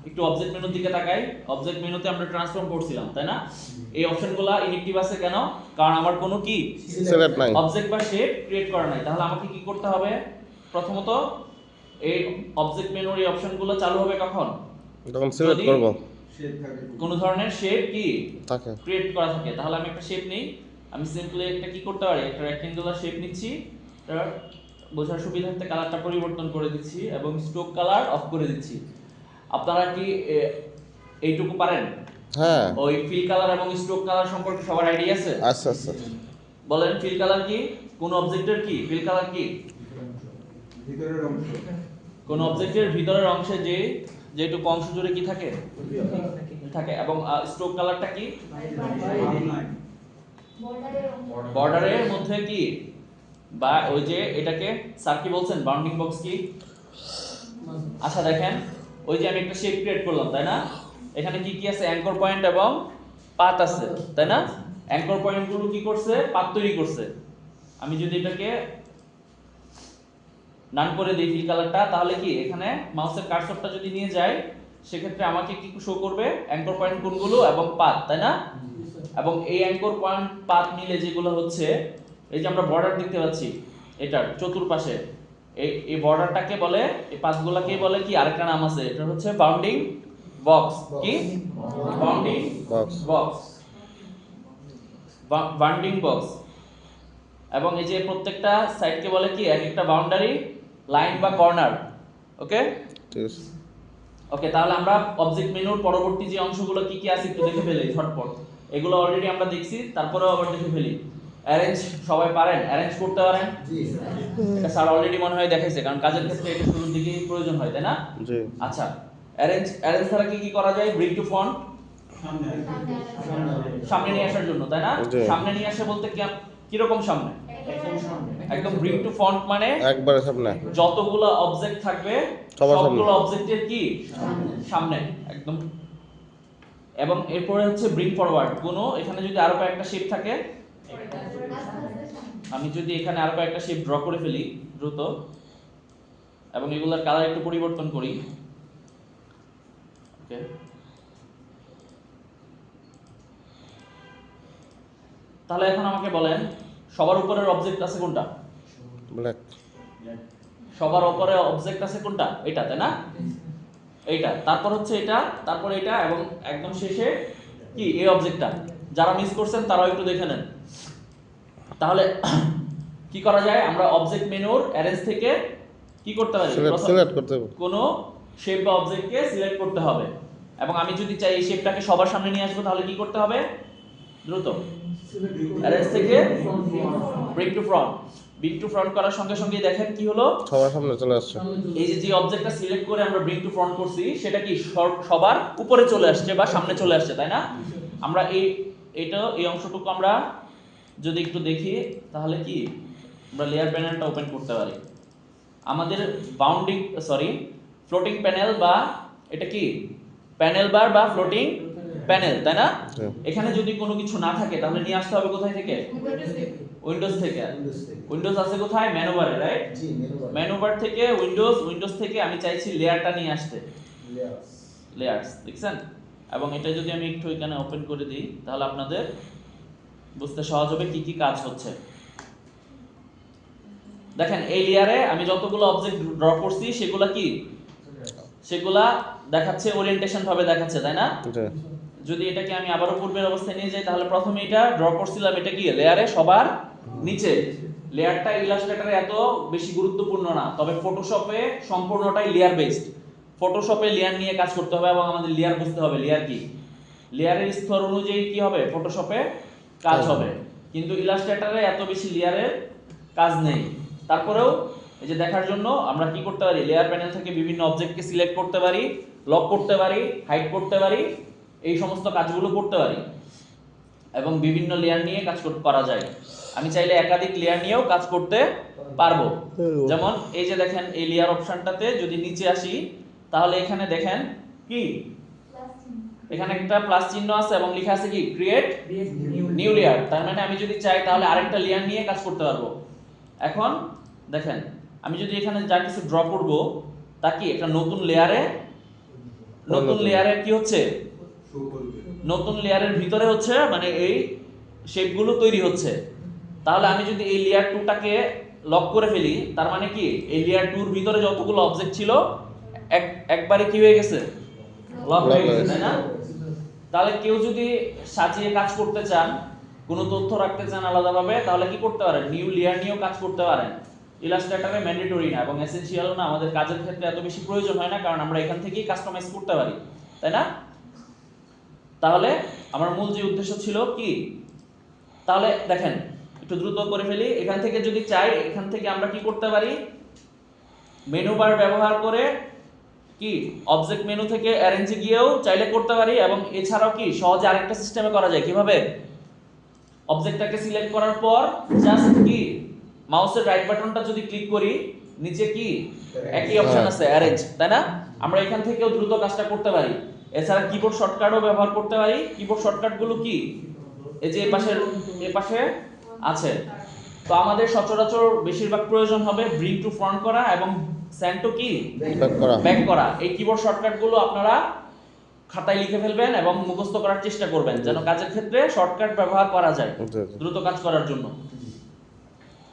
একটু অবজেক্ট মেনুর দিকে তাকাই। অবজেক্ট মেনুতে আমরা ট্রান্সফর্ম করছিলাম, তাই না? এই অপশনগুলো ইনঅ্যাক্টিভ আছে কেন? কারণ আমার কোনো কি সিলেক্ট নাই, অবজেক্ট বা শেপ ক্রিয়েট করা নাই। তাহলে আমাকে কি করতে হবে? প্রথমত এই অবজেক্ট মেনুর এই অপশনগুলো চালু হবে কখন? তখন সিলেক্ট যদি করব কোনো ধরনের শেপ কি থাকে। ক্রিয়েট করা থাকে। তাহলে আমি একটা শেপ নেই, আমি সিম্পলি একটা কি করতে পারি, একটা রেক্টেঙ্গুলার শেপ নিচ্ছি, তার বোঝার সুবিধার্থে কালারটা পরিবর্তন করে দিচ্ছি এবং স্ট্রোক কালার অফ করে দিচ্ছি। আপনারা কি এইটুকু পারেন? হ্যাঁ, ওই ফিল কালার এবং স্ট্রোক কালার সম্পর্কে সবার আইডিয়া আছে? আচ্ছা আচ্ছা। বলেন, ফিল কালার কি? কোন অবজেক্টের কি ফিল কালার কি? ভিতরের অংশ, কোন অবজেক্টের ভিতরের অংশে যে যেটুকু অংশ জুড়ে কি থাকে থাকে। এবং স্ট্রোক কালারটা কি? বর্ডারের মধ্যে কি, বা ওই যে এটাকে স্যার কি বলছেন, বাউন্ডিং বক্স কি? আচ্ছা দেখেন, ওই যে আমি একটা শেপ ক্রিয়েট করলাম, তাই না? এখানে কি কি আছে? অ্যাঙ্কর পয়েন্ট এবং পাত আছে, তাই না? অ্যাঙ্কর পয়েন্টগুলো কি করছে? পাত তৈরি করছে। আমি যদি এটাকে নান করে দিই ফিল কালারটা, তাহলে কি এখানে মাউসের কার্সরটা যদি নিয়ে যাই, সেক্ষেত্রে আমাকে কি শো করবে? অ্যাঙ্কর পয়েন্ট কোনগুলো এবং পাত, তাই না? এবং এই অ্যাঙ্কর পয়েন্ট পাত মিলে যেগুলো হচ্ছে, এই যে আমরা বর্ডার দেখতে পাচ্ছি এটার চতুর্পাশে, এই বর্ডারটাকে বলে, এই পাতগুলোকে বলে কি, আরেকটা নাম আছে, এটা হচ্ছে বাউন্ডিং বক্স। কি bounding box. Box? Bounding box. এবং এই যে প্রত্যেকটা সাইডকে বলে কি, এক একটা বাউন্ডারি লাইন বা কর্নার। ওকে ঠিক আছে। ওকে, তাহলে আমরা অবজেক্ট মেনুর পরবর্তী যে অংশগুলো কি কি আছে একটু দেখে ফেলি ঝটপট। এগুলো অলরেডি আমরা দেখছি, তারপরেও আবার দেখে ফেলি। অ্যারেঞ্জ সবাই পারেন? অ্যারেঞ্জ করতে পারেন? জি এটা স্যার অলরেডি মনে হয় দেখাইছে, কারণ কাজের ক্ষেত্রে এটা শুরুর দিকেই প্রয়োজন হয়, তাই না? জি। আচ্ছা, অ্যারেঞ্জ ছাড়া কি কি করা যায়? ব্রিং টু ফন্ট সামনে নিয়ে আসার জন্য, তাই না? জি। সামনে নিয়ে আসে বলতে কি রকম সামনে? একদম ব্রিং টু ফন্ট মানে একবারে সামনে যতগুলো অবজেক্ট থাকবে সবার সামনে। সবগুলো অবজেক্টের কি সামনে একদম। এবং এরপরে হচ্ছে ব্রিং ফরওয়ার্ড। কোনো এখানে যদি আরো কয়েকটা শেপ থাকে, আমি যদি এখানে আরো কয়েকটা শেপ ড্র করে ফেলি দ্রুত, এবং এগুলোর কালার একটু পরিবর্তন করি। ওকে, তাহলে এখন আমাকে বলেন, সবার উপরের অবজেক্ট আছে কোনটা? ব্ল্যাক। সবার উপরে অবজেক্ট আছে কোনটা? এটা, তাই না? এইটা, তারপর হচ্ছে এটা, তারপর এটা, এবং একদম শেষে কি এই অবজেক্টটা। যারা মিস করছেন তারাও একটু দেখে নেন। তাহলে কি করা যায়? আমরা অবজেক্ট মেনুর অ্যারেঞ্জ থেকে কি করতে পারি? সিলেক্ট করতে হবে। কোনো শেপ বা অবজেক্টকে সিলেক্ট করতে হবে। এবং আমি যদি চাই এই শেপটাকে সবার সামনে নিয়ে আসবো, তাহলে কি করতে হবে? দ্রুত অ্যারেঞ্জ থেকে bring to front. Bring to front করার সঙ্গে সঙ্গে দেখেন কি হলো, সবার সামনে চলে আসছে। এই যে অবজেক্টটা সিলেক্ট করে আমরা ব্রিং টু ফ্রন্ট করছি, সেটা কি সবার উপরে চলে আসছে বা সামনে চলে আসছে, তাই না? আমরা এই অংশটুকু আমরা যদি একটু দেখি, তাহলে কি আমরা লেয়ার প্যানেলটা ওপেন করতে পারি। আমাদের ফ্লোটিং প্যানেল, বা এটা কি প্যানেল বার বা ফ্লোটিং প্যানেল, তাই না? এখানে যদি কোনো কিছু না থাকে, তাহলে নিয়ে আসতে হবে কোথায় থেকে? উইন্ডোজ থেকে। উইন্ডোজ আছে কোথায়? মেনু বারে, রাইট? জি মেনু বার থেকে উইন্ডোজ থেকে আমি চাইছি লেয়ারটা নিয়ে আসতে, লেয়ার্স, দেখছেন? এবং এটা যদি আমি একটু এখানে ওপেন করে দিই, তাহলে আপনাদের বুঝতে সহজ হবে কি কি কাজ হচ্ছে। দেখেন, এই লেয়ারে আমি যতগুলো অবজেক্ট ড্র করছি, সেগুলা দেখাচ্ছে ওরিয়েন্টেশন ভাবে দেখাচ্ছে, তাই না? জি। যদি এটাকে আমি আবারও পূর্বের অবস্থায় নিয়ে যাই, তাহলে প্রথমে এটা ড্র করছিলাম, এটা কি লেয়ারে সবার নিচে। লেয়ারটা ইলাস্ট্রেটরে এত বেশি গুরুত্বপূর্ণ না, তবে ফটোশপে সম্পূর্ণটাই লেয়ার বেসড। ফটোশপে লেয়ার নিয়ে কাজ করতে হবে, এবং আমাদের লেয়ার বুঝতে হবে লেয়ার কি। লেয়ারের স্তর অনুযায়ী কি হবে? ফটোশপে কাজ হবে। কিন্তু ইলাস্ট্রেটরে এত বেশি লেয়ারের কাজ নেই। তারপরেও এই যে দেখার জন্য আমরা কি করতে পারি? লেয়ার প্যানেল থেকে বিভিন্ন অবজেক্টকে সিলেক্ট করতে পারি, লক করতে পারি, হাইড করতে পারি, এই সমস্ত কাজগুলো করতে পারি। এবং বিভিন্ন লেয়ার নিয়ে কাজ করা যায়। আমি চাইলে একাধিক লেয়ার নিয়েও কাজ করতে পারবো। যেমন এই যে দেখেন, এই লেয়ার অপশনটাতে যদি নিচে আসি, তাহলে এখানে দেখেন কি, এখানে একটা প্লাস চিহ্ন আছে এবং লেখা আছে কি, ক্রিয়েট নিউ লেয়ার। তার মানে আমি যদি চাই, তাহলে আরেকটা লেয়ার নিয়ে কাজ করতে পারবো। এখন দেখেন, আমি যদি এখানে যা কিছু ড্র করব, তা কি একটা নতুন লেয়ারে কি হচ্ছে, শো করবে। নতুন লেয়ারের ভিতরে হচ্ছে মানে এই শেপগুলো তৈরি হচ্ছে। তাহলে আমি যদি এই লেয়ার 2টাকে লক করে ফেলি, তার মানে কি এই লেয়ার 2 এর ভিতরে যতগুলো অবজেক্ট ছিল একবারে কি হয়ে গেছে, লক হয়ে গেছে, তাই না? তাহলে কেউ যদি সাজিয়ে কাজ করতে চান, কোনো তথ্য রাখতে চান আলাদাভাবে, তাহলে কি করতে পারেন, নিউ লেয়ার নিয়েও কাজ করতে পারেন। ইলাস্ট্রেটরে ম্যান্ডেটরি না এবং এসেনশিয়ালও না, আমাদের কাজের ক্ষেত্রে এত বেশি প্রয়োজন হয় না, কারণ আমরা এখান থেকেই কাস্টমাইজ করতে পারি, তাই না? তাহলে আমার মূল যে উদ্দেশ্য ছিল কি, তাহলে দেখেন একটু দ্রুত করে ফেলি। এখান থেকে যদি চাই, এখান থেকে আমরা কি করতে পারি, মেনু বার ব্যবহার করে কি অবজেক্ট মেনু থেকে অ্যারেঞ্জে গিয়েও চাইলে করতে পারি, এবং এছাড়াও কি সহজে আরেকটা সিস্টেমে করা যায়। কিভাবে, অবজেক্টটাকে সিলেক্ট করার পর জাস্ট কি মাউসের রাইট বাটনটা যদি ক্লিক করি, নিচে কি একই অপশন আছে অ্যারেঞ্জ, তাই না? আমরা এখান থেকেও দ্রুত কাজটা করতে পারি। এছাড়া কিবোর্ড শর্টকাটও ব্যবহার করতে পারি। কিবোর্ড শর্টকাটগুলো কি, এই যে এই পাশে আছে। তো আমাদের সচরাচর বেশিরভাগ প্রয়োজন হবে ব্রিং টু ফ্রন্ট করা এবং সেন্ড টু কি ব্যাক করা। এই কিবোর্ড শর্টকাটগুলো আপনারা খাতায় লিখে ফেলবেন এবং মুখস্থ করার চেষ্টা করবেন, যেন কাজের ক্ষেত্রে শর্টকাট ব্যবহার করা যায় দ্রুত কাজ করার জন্য।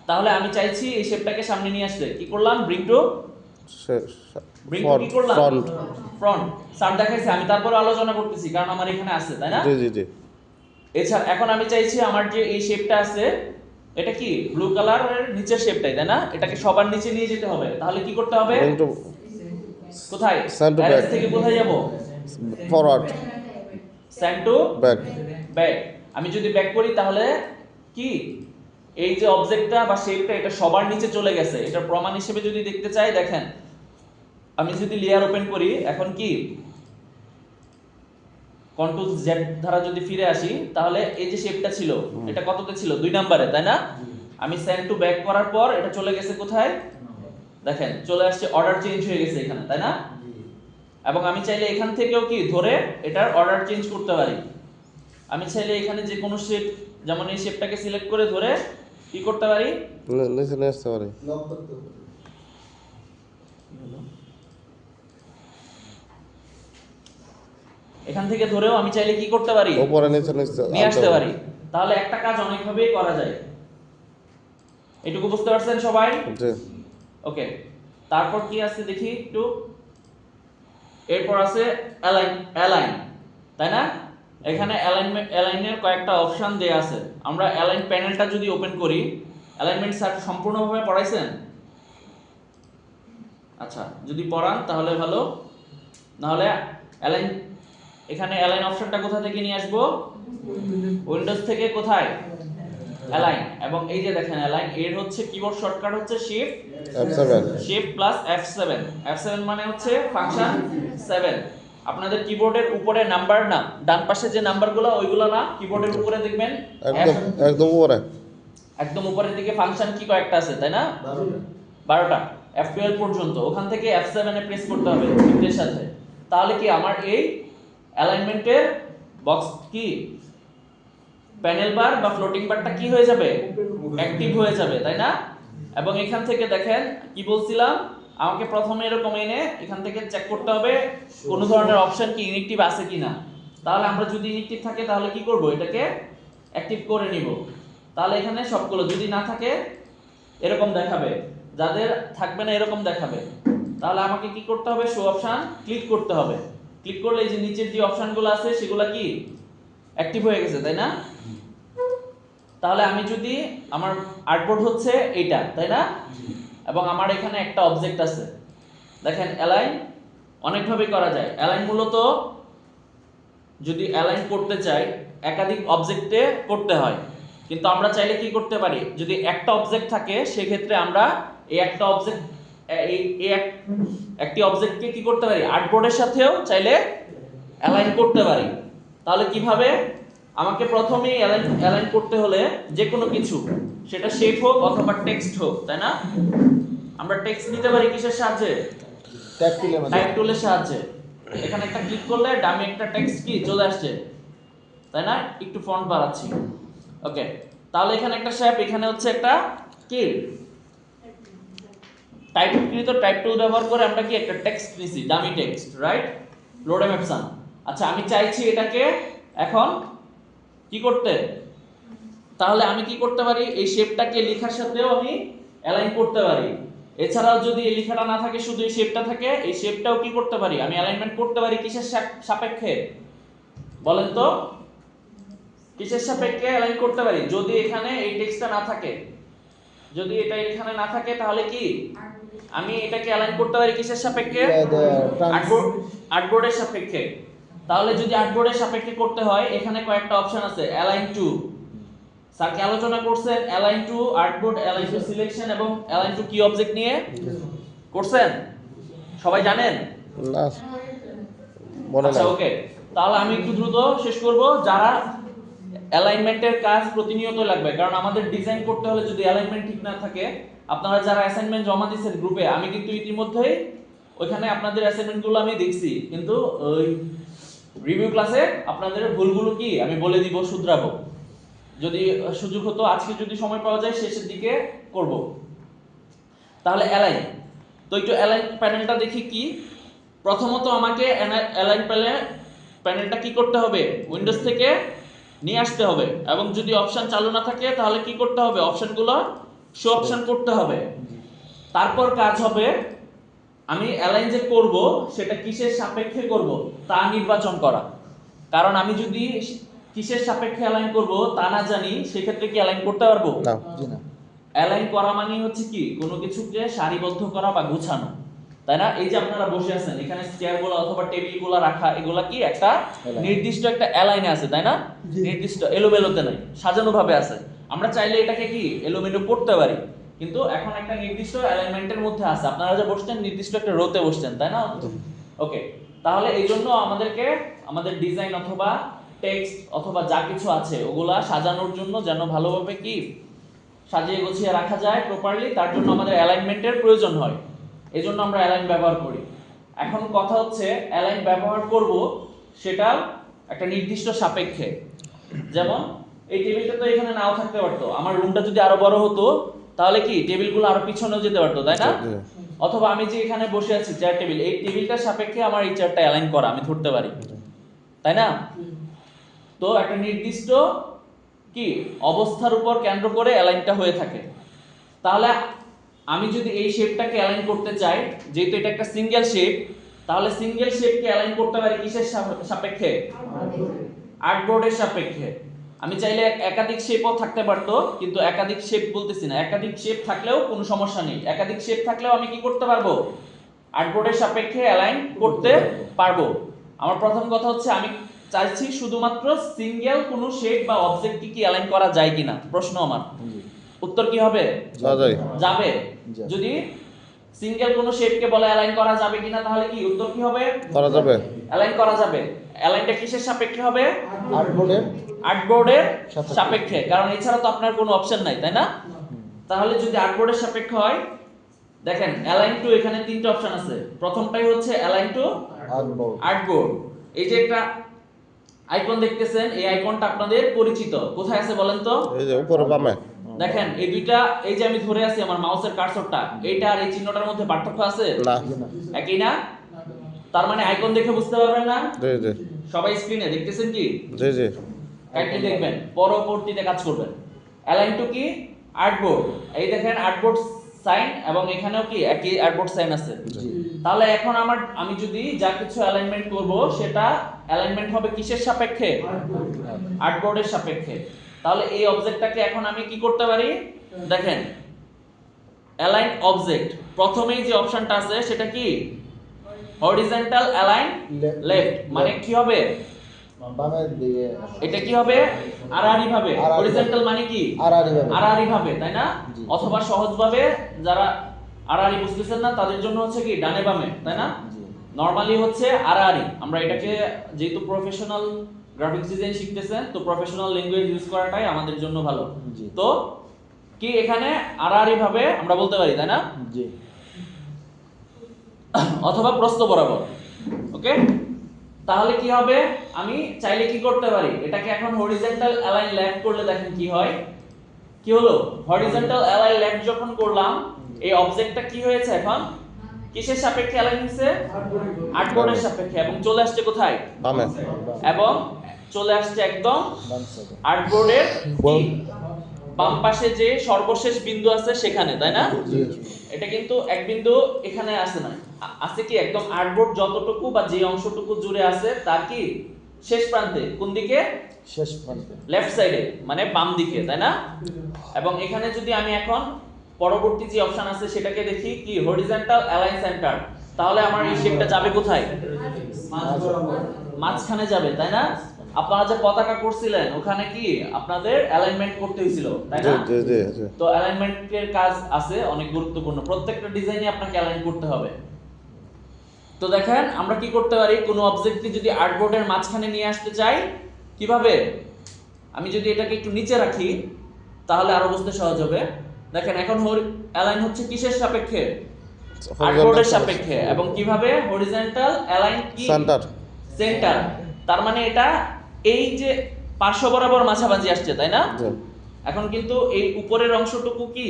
তাহলে আমি চাইছি এই শেপটাকে সামনে নিয়ে আসতে, কি করলাম, ব্রিং টু কি করলাম, ফ্রন্ট। স্যার দেখাইছে, আমি তারপরে আলোচনা করতেছি কারণ আমার এখানে আছে, তাই না? জি জি জি। এছাড়া এখন আমি চাইছি আমার যে এই শেপটা আছে, এটা কি ব্লু কালারের নিচের শেপটাই, তাই না? এটাকে সবার নিচে নিয়ে যেতে হবে। তাহলে কি করতে হবে, কোথায়, অ্যারেঞ্জ থেকে কোথায় যাব, forward, send to back. Back. আমি যদি ব্যাক করি তাহলে কি এই যে অবজেক্টটা বা শেপটা এটা সবার নিচে চলে গেছে। এটার প্রমাণ হিসেবে যদি দেখতে চাই, দেখেন আমি যদি লেয়ার ওপেন করি, এখন কি কন্ট্রোল জেড দ্বারা যদি ফিরে আসি, তাহলে এই যে শেপটা ছিল এটা কততে ছিল, 2 নম্বরে, তাই না? আমি সেন্ড টু ব্যাক করার পর এটা চলে গেছে কোথায়, দেখেন চলে আসছে, অর্ডার চেঞ্জ হয়ে গেছে এখানে, তাই না? এবং আমি চাইলে এখান থেকেও কি ধরে এটার অর্ডার চেঞ্জ করতে পারি। আমি চাইলে এখানে যে কোনো শেপ, যেমন এই শেপটাকে সিলেক্ট করে ধরে কি করতে পারি, নিচে নিয়ে আসতে পারি। লক করতে হবে। এখান থেকে ধরেও আমি চাইলে কি করতে পারি, উপরে নিচে নিয়ে আসতে পারি। তাহলে একটা কাজ অনেকভাবেই করা যায়। এটুকু বুঝতে পারছেন সবাই? জি। ওকে, তারপর কি আছে দেখি একটু। এরপর আছে অ্যালাইন, তাই না? এখানে অ্যালাইনের কয়েকটা অপশন দেয়া আছে। আমরা অ্যালাইন প্যানেলটা যদি ওপেন করি, অ্যালাইনমেন্ট স্যার সম্পূর্ণভাবে পড়াইছেন? আচ্ছা, যদি পড়ান তাহলে ভালো, নাহলে অ্যালাইন, এখানে অ্যালাইন অপশনটা কোথা থেকে নিয়ে আসবো, উইন্ডোজ থেকে। কোথায়, অ্যালাইন। এবং এই যে দেখেন অ্যালাইন এর হচ্ছে কিবোর্ড শর্টকাট হচ্ছে শিফট প্লাস F7। F7 মানে হচ্ছে ফাংশন 7। আপনাদের কিবোর্ডের উপরে নাম্বার না, ডান পাশে যে নাম্বারগুলো ওইগুলো না, কিবোর্ডের উপরে দেখবেন একদম উপরে, একদম উপরের দিকে ফাংশন কি কয়েকটা আছে, তাই না? 12টা, F12 পর্যন্ত। ওখান থেকে F7 এ প্রেস করতে হবে শিফটের সাথে। তাহলে কি আমার এই অ্যালাইনমেন্টের বক্স কি প্যানেল বার বা ফ্লোটিং বারটা কি হয়ে যাবে, অ্যাক্টিভ হয়ে যাবে, তাই না? এবং এখান থেকে দেখেন কি বলছিলাম, আমাকে প্রথমে এরকম এনে এখান থেকে চেক করতে হবে কোন ধরনের অপশন কি ইনঅ্যাক্টিভ আছে কিনা। তাহলে আমরা যদি ইনঅ্যাক্টিভ থাকে তাহলে কি করব, এটাকে অ্যাক্টিভ করে নিব। তাহলে এখানে সবগুলো যদি না থাকে এরকম দেখাবে, যাদের থাকবে না এরকম দেখাবে। তাহলে আমাকে কি করতে হবে, শো অপশন ক্লিক করতে হবে। ক্লিক করলে এই যে নিচের যে অপশনগুলো আছে সেগুলো কি অ্যাক্টিভ হয়ে গেছে, তাই না? তাহলে আমি যদি, আমার আর্টবোর্ড হচ্ছে এইটা, তাই না? এবং আমার এখানে একটা অবজেক্ট আছে, দেখেন অ্যালাইন অনেকভাবে করা যায়। অ্যালাইন মূলত যদি অ্যালাইন করতে চাই একাধিক অবজেক্টে করতে হয়, কিন্তু আমরা চাইলে কি করতে পারি, যদি একটা অবজেক্ট থাকে সেক্ষেত্রে আমরা এই একটা অবজেক্ট একটি অবজেক্টকে কি করতে পারি, আর্টবোর্ডের সাথেও চাইলে অ্যালাইন করতে পারি। তাহলে কিভাবে, আমাকে প্রথমেই অ্যালাইন করতে হলে যে কোনো কিছু, সেটা শেপ হোক অথবা টেক্সট হোক, তাই না? আমরা টেক্সট নিতে পারি কিসের সাহায্যে, টাইপ টুলের সাহায্যে। এখানে একটা ক্লিক করলে ডামি একটা টেক্সট কি চলে আসছে, তাই না? একটু ফন্ট বাড়াচ্ছি। ওকে, তাহলে এখানে একটা শেপ, এখানে হচ্ছে একটা কি টাইপকৃত টাইপ টুল ব্যবহার করে আমরা কি একটা টেক্সট নিছি, ডামি টেক্সট, রাইট? লোডেম অপশন। আচ্ছা আমি চাইছি এটাকে এখন কি করতে, তাহলে আমি কি করতে পারি, এই শেপটাকে লেখার সাথেও আমি অ্যালাইন করতে পারি। এছাড়াও যদি এই লেখাটা না থাকে, শুধু এই শেপটা থাকে, এই শেপটাও কি করতে পারি, আমি অ্যালাইনমেন্ট করতে পারি কিসের সাপেক্ষে বলেন তো? কিসের সাপেক্ষে অ্যালাইন করতে পারি? যদি এখানে এই টেক্সটটা না থাকে, যদি এটা এখানে না থাকে, তাহলে কি আমি এটাকে অ্যালাইন করতে পারি কিসের সাপেক্ষে? আর্টবোর্ডের সাপেক্ষে। তাহলে যদি আর্টবোর্ডের সাপেক্ষে করতে হয়, এখানে কয়েকটা অপশন আছে। অ্যালাইন টু, স্যার কি আলোচনা করছেন? Align two artboard, align two selection এবং অ্যালাইন টু কি অবজেক্ট নিয়ে করছেন? সবাই জানেন? না মনে আচ্ছা নাই। ওকে, তাহলে আমি একটু দ্রুত শেষ করব। যারা অ্যালাইনমেন্টের কাজ প্রতিনিয়ত লাগবে, কারণ আমাদের ডিজাইন করতে হলে যদি অ্যালাইনমেন্ট ঠিক না থাকে, আপনারা যারা অ্যাসাইনমেন্ট জমা দিয়েছেন গ্রুপে, আমি কিন্তু ইতিমধ্যেই ওইখানে আপনাদের অ্যাসাইনমেন্টগুলো আমি দেখছি, কিন্তু ওই রিভিউ ক্লাসে আপনাদের ভুলগুলো কি আমি বলে দিব, শুধরাবো। যদি সুযোগ হতো আজকে, যদি সময় পাওয়া যায় শেষের দিকে করব। তাহলে অ্যালাইন, তো একটু অ্যালাইন প্যানেলটা দেখি কি। প্রথমত আমাকে অ্যালাইন প্যানেলটা কি করতে হবে, উইন্ডোজ থেকে নিয়ে আসতে হবে, এবং যদি অপশন চালু না থাকে তাহলে কি করতে হবে, অপশনগুলো শো অপশন করতে হবে। তারপর কাজ হবে আমি অ্যালাইন যে করব সেটা কিসের সাপেক্ষে করব তা নির্বাচন করা। কারণ আমি যদি কিসের সাপেক্ষে অ্যালাইন করব তা না জানি, সেক্ষেত্রে কি অ্যালাইন করতে পারবো না। না। অ্যালাইন করা মানে হচ্ছে কি কোনো কিছুকে সারিবদ্ধ করা বা গুছানো, তাই না? এই যে আপনারা বসে আছেন এখানে, চেয়ারগুলো অথবা টেবিলগুলো রাখা, এগুলা কি একটা Align. নির্দিষ্ট একটা অ্যালাইনে আছে, তাই না? নির্দিষ্ট এলোমেলোতে নাই, সাজানো ভাবে আছে। আমরা চাইলে এটাকে কি এলোমেলো করতে পারি, কিন্তু এখন একটা নির্দিষ্ট অ্যালাইনমেন্টের মধ্যে আছে। আপনারা যে বসছেন নির্দিষ্ট একটা রোতে বসছেন, তাই না? ওকে, তাহলে এই জন্য আমাদেরকে আমাদের ডিজাইন অথবা টেক্সট অথবা যা কিছু আছে ওগুলা সাজানোর জন্য যেন ভালোভাবে কি সাজিয়ে গুছিয়ে রাখা যায় প্রপারলি, তার জন্য আমাদের অ্যালাইনমেন্টের প্রয়োজন হয়। এই জন্য আমরা অ্যালাইন ব্যবহার করি। এখন কথা হচ্ছে অ্যালাইন ব্যবহার করব সেটা একটা নির্দিষ্ট সাপেক্ষে। যেমন এই টেবিলটা তো এখানে নাও থাকতে পারতো, আমার রুমটা যদি আরো বড় হতো তাহলে কি টেবিলগুলো আরো পিছনেও যেতে পারতো, তাই না? জি। অথবা আমি যে এখানে বসে আছি চেয়ার টেবিল, এই টেবিলটার সাপেক্ষে আমার এই চেয়ারটা অ্যালাইন করা আমি ধরতে পারি, তাই না? তো একটা নির্দিষ্ট কি অবস্থার উপর কেন্দ্র করে অ্যালাইনটা হয়ে থাকে। তাহলে আমি যদি এই শেপটাকে অ্যালাইন করতে চাই, যেহেতু এটা একটা সিঙ্গেল শেপ, তাহলে সিঙ্গেল শেপকে অ্যালাইন করতে পারি কিসের সাপেক্ষে? আর্টবোর্ডের সাপেক্ষে। আমি চাইলে একাধিক শেপও থাকতে পারতো, কিন্তু একাধিক শেপ বলতেছি না, একাধিক শেপ থাকলেও কোনো সমস্যা নেই। একাধিক শেপ থাকলেও আমি কি করতে পারবো? আর্টবোর্ডের সাপেক্ষে অ্যালাইন করতে পারবো। আমার প্রথম কথা হচ্ছে আমি চাইছি শুধুমাত্র সিঙ্গেল কোনো শেপ বা অবজেক্টকে কি অ্যালাইন করা যায় কিনা, প্রশ্ন আমার। উত্তর কি হবে? যাবে। যাবে। যাবে। যদি সিঙ্গেল কোনো শেপকে বলে অ্যালাইন করা যাবে কিনা, তাহলে কি উত্তর কি হবে? করা যাবে। অ্যালাইন করা যাবে। অ্যালাইনটা কিসের সাপেক্ষে হবে? আর্টবোর্ডের আর্টবোর্ডের সাপেক্ষে। সাপেক্ষে, কারণ এছাড়া তো আপনার কোনো অপশন নাই, তাই না? তাহলে যদি আর্টবোর্ডের সাপেক্ষে হয়, দেখেন অ্যালাইন টু এখানে তিনটা অপশন আছে। প্রথমটাই হচ্ছে অ্যালাইন টু আর্টবোর্ড। আর্টবোর্ড। এই যে একটা আইকন দেখতেছেন, এই আইকনটা আপনাদের পরিচিত, কোথায় আছে বলেন তো? এই যে উপরে বামে। দেখেন এই দুইটা, এই যে আমি ধরে আছি আমার মাউসের কার্সরটা, এইটা আর এই চিহ্নটার মধ্যে পার্থক্য আছে? না। একই না? তার মানে আইকন দেখে বুঝতে পারবেন না? জি জি সবাই স্ক্রিনে দেখতেছেন কি? জি জি। কাইন্ডলি দেখবেন, পরবর্তীতে কাজ করবেন। অ্যালাইন টু কি? আর্টবোর্ড। এই দেখেন আর্টবোর্ড সাইন, এবং এখানেও কি একই আর্টবোর্ড সাইন আছে। জি। তাহলে এখন আমি যদি যা কিছু অ্যালাইনমেন্ট করব সেটা অ্যালাইনমেন্ট হবে কিসের সাপেক্ষে? আর্টবোর্ডের সাপেক্ষে। তাহলে এই অবজেক্টটাকে এখন আমি কি করতে পারি? দেখেন অ্যালাইন অবজেক্ট, প্রথমেই যে অপশনটা আছে সেটা কি? Horizontal align left. মানে কি হবে? বামের দিকে এটা কি হবে? আড়াআড়ি ভাবে। আড়াআড়ি হরিজন্টাল মানে কি? আড়াআড়ি ভাবে। আড়াআড়ি ভাবে, তাই না? জি। অথবা সহজভাবে যারা আড়াআড়ি বুঝতেছেন না তাদের জন্য হচ্ছে কি ডানে বামে, তাই না? জি। নরমালি হচ্ছে আড়াআড়ি। আমরা এটাকে যেহেতু প্রফেশনাল গ্রাফিক্স ডিজাইন শিখতেছেন, তো প্রফেশনাল ল্যাঙ্গুয়েজ ইউজ করাটাই আমাদের জন্য ভালো। জি। তো কি এখানে আড়াআড়ি ভাবে আমরা বলতে পারি, তাই না? জি। অথবা প্রস্থ বরাবর। ওকে, তাহলে কি হবে? আমি চাইলে কি করতে পারি, এটাকে এখন হরিজন্টাল অ্যালাইন লেফট করলে দেখেন কি হয়। কি হলো? হরিজন্টাল অ্যালাইন লেফট যখন করলাম এই অবজেক্টটা কি হয়েছে এখন কিসের সাপেক্ষে অ্যালাইন হয়েছে আর্টবোর্ডের সাপেক্ষে এবং চলে আসছে কোথায় বামে এবং চলে আসছে একদম বাম সাইডে আর্টবোর্ডের বল। বাম পাশে যে সর্বশেষ বিন্দু আছে সেখানে, তাই না? জি এটা কিন্তু এক বিন্দু এখানে আছে না, আছে কি একদম আর্টবোর্ড যতটুকু বা যে অংশটুকু জুড়ে আছে তার কি শেষ প্রান্তে কোন দিকে শেষ প্রান্তে লেফট সাইডে মানে বাম দিকে, তাই না? এবং এখানে যদি আমি এখন পরবর্তী যে অপশন আছে সেটাকে দেখি কি হরিজন্টাল অ্যালাইন সেন্টার, তাহলে আমার এই শেপটা যাবে কোথায় মাঝখানে যাবে, তাই না? আপনারা যে পতাকা করছিলেন ওখানে কি আপনাদের অ্যালাইনমেন্ট করতে হয়েছিল, তাই জি না? জি জি জি তো অ্যালাইনমেন্টের কাজ আছে অনেক গুরুত্বপূর্ণ, প্রত্যেকটা ডিজাইনে আপনাকে অ্যালাইন করতে হবে। তো দেখেন আমরা কি করতে পারি, কোনো অবজেক্টকে যদি আর্টবোর্ডের মাঝখানে নিয়ে আসতে চাই কিভাবে, আমি যদি এটাকে একটু নিচে রাখি তাহলে আরো বুঝতে সহজ হবে। দেখেন এখন অ্যালাইন হচ্ছে কিসের সাপেক্ষে আর্টবোর্ডের সাপেক্ষে, এবং কিভাবে হরিজন্টাল অ্যালাইন কি সেন্টার সেন্টার, তার মানে এটা এই যে পার্শ্ব বরাবর মাঝামাঝি আসছে, তাই না? জি এখন কিন্তু এই উপরের অংশটুকু কি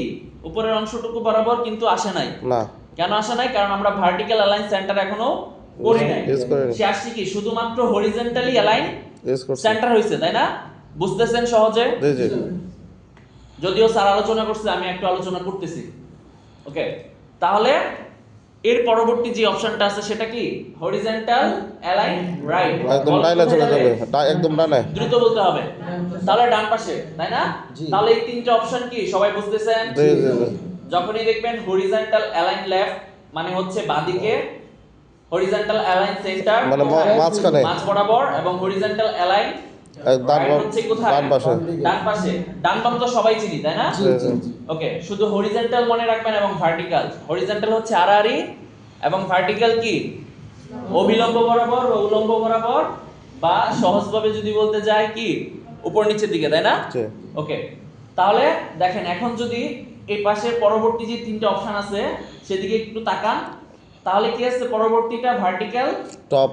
উপরের অংশটুকু বরাবর কিন্তু আসে নাই, না কেন আসে নাই? কারণ আমরা ভার্টিক্যাল অ্যালাইন সেন্টার এখনো করি নাই, ইউজ করিনি সে আসছে কি শুধুমাত্র হরিজন্টালি অ্যালাইন ইউজ করছি সেন্টার হইছে, তাই না? বুঝতেছেন সহজে? জি জি যদিও স্যার আলোচনা করছে আমি একটু আলোচনা করতেছি। ওকে, তাহলে এর পরবর্তী যে অপশনটা আছে সেটা কি হরিজন্টাল অ্যালাইন রাইট, একদম ডাইনে চলে যাবে একদম ডাইনে দ্রুত বলতে হবে, তাহলে ডান পাশে, তাই না? জি। তাহলে এই তিনটা অপশন কি সবাই বুঝতেছেন? জি জি জি যখনই দেখবেন হরিজন্টাল অ্যালাইন লেফট মানে হচ্ছে বাঁদিকে, হরিজন্টাল অ্যালাইন সেন্টার মানে মাঝখানে মাঝ বরাবর, এবং হরিজন্টাল অ্যালাইন ডান রাইট হচ্ছে কোথায় ডান পাশে ডান পাশে। ডান বাম তো সবাই চিনি, তাই না? জি জি জি ওকে, শুধু হরিজন্টাল মনে রাখবেন এবং ভার্টিক্যাল। হরিজন্টাল হচ্ছে আড়াআড়ি এবং ভার্টিক্যাল কি অভিলম্ব বরাবর বা উল্লম্ব বরাবর, বা সহজভাবে যদি বলতে যাই কি উপর নিচের দিকে, তাই না? জি ওকে, তাহলে দেখেন এখন যদি এই পাশে পরবর্তী যে তিনটা অপশন আছে সেদিকে একটু তাকান, তাহলে কি আছে পরবর্তীটা vertical top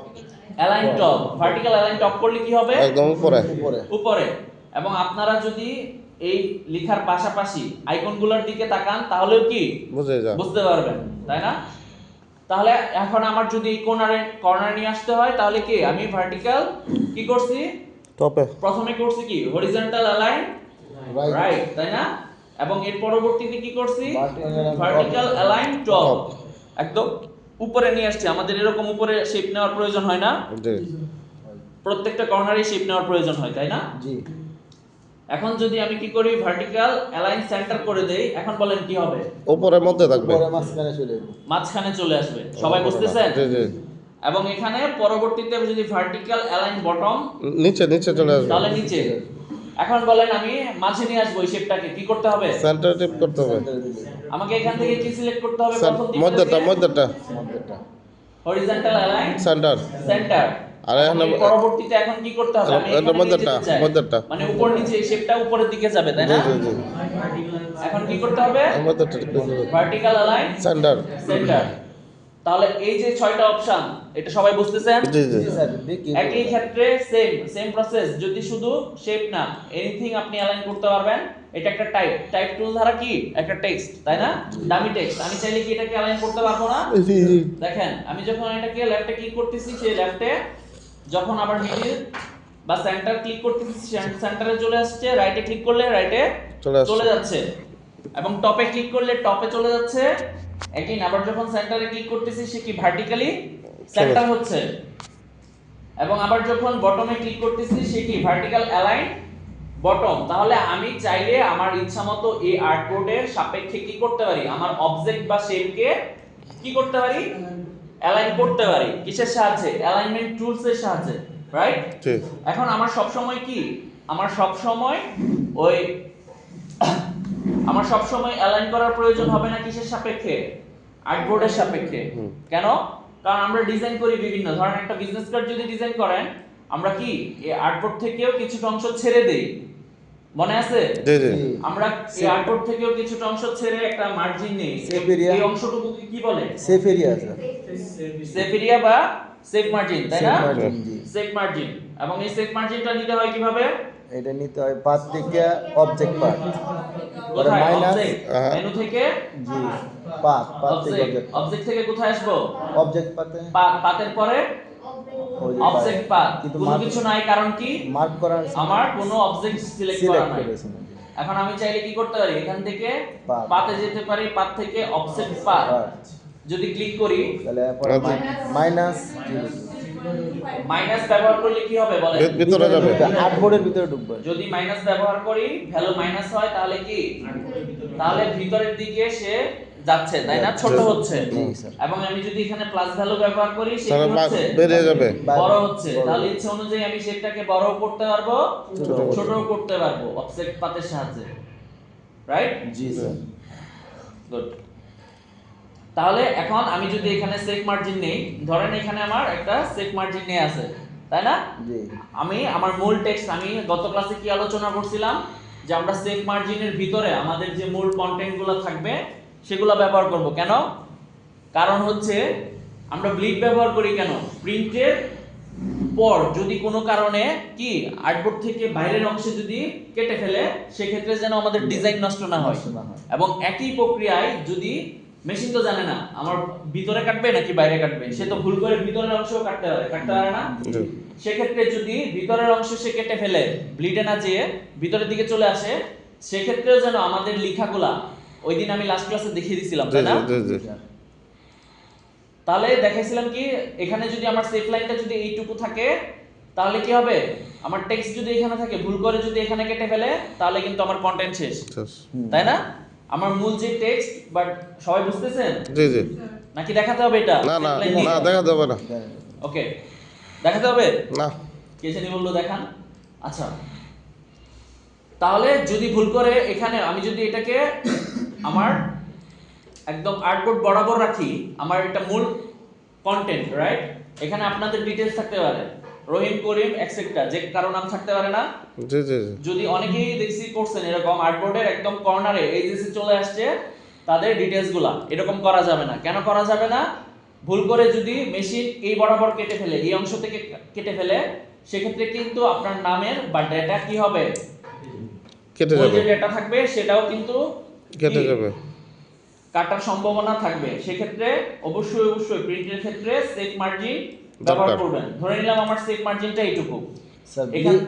align top. Vertical align top করলে কি হবে একদম উপরে উপরে উপরে। এবং আপনারা যদি এই লেখার পাশাপাশি আইকনগুলোর দিকে তাকান তাহলেও কি বুঝে যা বুঝতে পারবেন, তাই না? তাহলে এখন আমার যদি এই কর্নার নিয়ে আসতে হয় তাহলে কি আমি ভার্টিক্যাল কি করছি টপে প্রথমে করছি কি হরিজন্টাল অ্যালাইন রাইট রাইট, তাই না? এবং এর পরবর্তীতে কি করছি Vertical vertical align top, Top। একদম উপরে নিয়ে আসছি। আমাদের এরকম উপরে শেপ নেওয়ার প্রয়োজন হয় না, জি প্রত্যেকটা কর্নারে শেপ নেওয়ার প্রয়োজন হয়, তাই না? জি এখন যদি আমি কি করি ভার্টিক্যাল অ্যালাইন সেন্টার করে দেই, এখন বলেন কি হবে? উপরের মধ্যে থাকবে উপরে মাঝখানে চলে যাবে মাঝখানে চলে আসবে, সবাই বুঝতেছেন? জি জি এবং এখানে পরবর্তীতে আমি যদি ভার্টিক্যাল অ্যালাইন বটম নিচে নিচে চলে আসবে তাহলে নিচে। এখন বলেন আমি মাঝে নিয়ে আসবো এই শেপটাকে, কি করতে হবে? সেন্টার টিপ করতে হবে আমাকে এখান থেকে কি সিলেক্ট করতে হবে? প্রথম দিক মধ্যটা মধ্যটা মধ্যটা হরিজন্টাল অ্যালাইন সেন্টার সেন্টার। আর এখন পরবর্তীতে এখন কি করতে হবে? আমি এটা এখানে নিয়ে মধ্যটা, যেতে চাই। মধ্যটা। মানে উপর নিচে এই শেপটা উপরের দিকে যাবে, তাই জি না? জি জি এখন কি করতে হবে? মধ্যটা টিপ করতে হবে ভার্টিক্যাল অ্যালাইন সেন্টার সেন্টার। তাহলে এই যে 6টা অপশন এটা সবাই বুঝতেছেন? জি জি জি স্যার দেখি একই ক্ষেত্রে সেম প্রসেস, যদি শুধু শেপ না এনিথিং আপনি অ্যালাইন করতে পারবেন। এটা একটা টাইপ টুল দ্বারা কি একটা টেক্সট, তাই না? Dummy text. আমি চাইলে কি এটাকে অ্যালাইন করতে পারবো না? জি জি দেখেন আমি যখন এটাকে লেফটে ক্লিক করতেছি, সেই লেফটে যখন আবার মিডল বা সেন্টার ক্লিক করতেছি সেন্টারে চলে আসছে, রাইটে ক্লিক করলে রাইটে চলে আসছে। চলে যাচ্ছে, এবং টপে ক্লিক করলে টপে চলে যাচ্ছে। এগেইন আবার যখন সেন্টারে ক্লিক করতেছি সে কি ভার্টিক্যালি সেন্টার হচ্ছে, এবং আবার যখন বটমে ক্লিক করতেছি সে কি ভার্টিক্যাল অ্যালাইন বটম। তাহলে আমি চাইলে আমার ইচ্ছামতো এই আর্টবোর্ডের সাপেক্ষে কি করতে পারি, আমার অবজেক্ট বা শেপকে কি করতে পারি অ্যালাইন করতে পারি। কিসের সাহায্যে? অ্যালাইনমেন্ট টুলস এর সাহায্যে, রাইট? জি এখন আমার সব সময় কি আমার সব সময় ওই আমার সব সময় অ্যালাইন করার প্রয়োজন হবে না কিসের সাপেক্ষে? আর্টবোর্ডের সাপেক্ষে। কেন? কারণ আমরা ডিজাইন করি বিভিন্ন, ধরেন একটা বিজনেস কার্ড যদি ডিজাইন করেন আমরা কি এই আর্টবোর্ড থেকেও কিছুটা অংশ ছেড়ে দেই, মনে আছে? জি জি আমরা এই আর্টবোর্ড থেকেও কিছুটা অংশ ছেড়ে একটা মার্জিন নেই, Safe area। এই অংশটুকু কি বলে? Safe area sir safe area বা সেফ মার্জিন, তাই না? সেফ মার্জিন জি সেফ মার্জিন। এবং এই সেফ মার্জিনটা নিতে হয় কিভাবে? এটা নিতে হয় পাত থেকে অবজেক্ট পাত পরে কোথায় মাইনাস অবজেক্ট মেনু থেকে জি পাত থেকে অবজেক্ট অবজেক্ট থেকে কোথায় আসবো অবজেক্ট পাতে পাতের পরে ওই যে অবজেক্ট পাত কিন্তু কোনো কিছু নাই কারণ কি মার্ক করা আছে আমার কোনো অবজেক্ট সিলেক্ট করা সিলেক্ট নাই করেছে না। এখন আমি চাইলে কি করতে পারি এখান থেকে পাত। পাতে যেতে পারি পাত থেকে অবজেক্ট পাত পাত। যদি ক্লিক করি তাহলে পরে মাইনাস মাইনাস ব্যবহার করলে কি হবে বলেন ভিতরে যাবে আর্টবোর্ডের ভিতরে ঢুকবে যদি মাইনাস ব্যবহার করি ভ্যালু মাইনাস হয় তাহলে কি তাহলে ভিতরের দিকে সে যাচ্ছে তাই না ছোট হচ্ছে জি, স্যার। এবং আমি যদি এখানে প্লাস ভ্যালু ব্যবহার করি সে তাহলে কি হচ্ছে বেরিয়ে যাবে বড় হচ্ছে বড়। তাহলে ইচ্ছা অনুযায়ী আমি সেটাকে বড় করতে পারবো ছোট ছোট করতে পারবো অফসেট পাতের সাহায্যে রাইট জি স্যার গুড তাহলে এখন আমি যদি এখানে সেক মার্জিন নেই ধরেন এখানে আমার একটা সেক মার্জিন নিয়ে আছে তাই না জি আমি আমার মূল টেক্সট আমি গত ক্লাসে কি আলোচনা করছিলাম যে আমরা সেক মার্জিনের ভিতরে আমাদের যে মূল কন্টেন্টগুলো থাকবে সেগুলো ব্যবহার করব কেন কারণ হচ্ছে আমরা ব্লিড ব্যবহার করি কেন প্রিন্টের পর যদি কোনো কারণে কি আর্টবোর্ড থেকে বাইরের অংশে যদি কেটে ফেলে সেক্ষেত্রে যেন আমাদের ডিজাইন নষ্ট না হয় নষ্ট না হয়। এবং একই প্রক্রিয়ায় যদি মেশিন তো জানে না আমার ভিতরে কাটবে নাকি বাইরে কাটবে সে তো ভুল করে ভিতরের অংশও কাটতে পারে না জি। সেক্ষেত্রে যদি ভিতরের অংশ সে কেটে ফেলে ব্লিডে না যেয়ে ভিতরের দিকে চলে আসে সেক্ষেত্রেও যেন আমাদের লেখাগুলা ওই দিন আমি লাস্ট ক্লাসে দেখিয়ে দিছিলাম জি তাই না জি জি তাহলে দেখাইছিলাম কি এখানে যদি আমার সেফ লাইনটা যদি এইটুকু থাকে তাহলে কি হবে আমার টেক্সট যদি এখানে থাকে ভুল করে যদি এখানে কেটে ফেলে তাহলে কিন্তু আমার কন্টেন্ট শেষ শেষ। তাই না আমার মূল যে টেক্সট বাট সবাই বুঝতেছেন জি জি নাকি দেখাতে হবে এটা না না না দেখা যাবে না ওকে দেখাতে হবে না কে জানি বললো দেখান আচ্ছা তাহলে যদি ভুল করে এখানে আমি যদি এটাকে আমার একদম আর্টবোর্ড বরাবর রাখি আমার এটা মূল কন্টেন্ট রাইট এখানে আপনাদের ডিটেইলস থাকতে পারে রহিম করিম এটসেট্রা যে কারো নাম থাকতে পারে না জি জি জি যদি অনেকেই দেখছি করছেন এরকম আর্টবোর্ডের একদম কর্নারে এই যে চলে আসছে তাদের ডিটেইলস গুলা এরকম করা যাবে না কেন করা যাবে না ভুল করে যদি মেশিন এই বরাবর কেটে ফেলে এই অংশ থেকে কেটে ফেলে সেক্ষেত্রে কিন্তু আপনার নামের বা ডেটা কি হবে কেটে ওই যে যাবে ডেটা থাকবে সেটাও কিন্তু কেটে কি? যাবে কাটার সম্ভাবনা থাকবে সেক্ষেত্রে অবশ্যই প্রিন্টের ক্ষেত্রে সেক মার্জিন ব্যবহার দরকার। করবেন ধরে নিলাম আমার সেক মার্জিনটা এইটুকু স্যার এখান-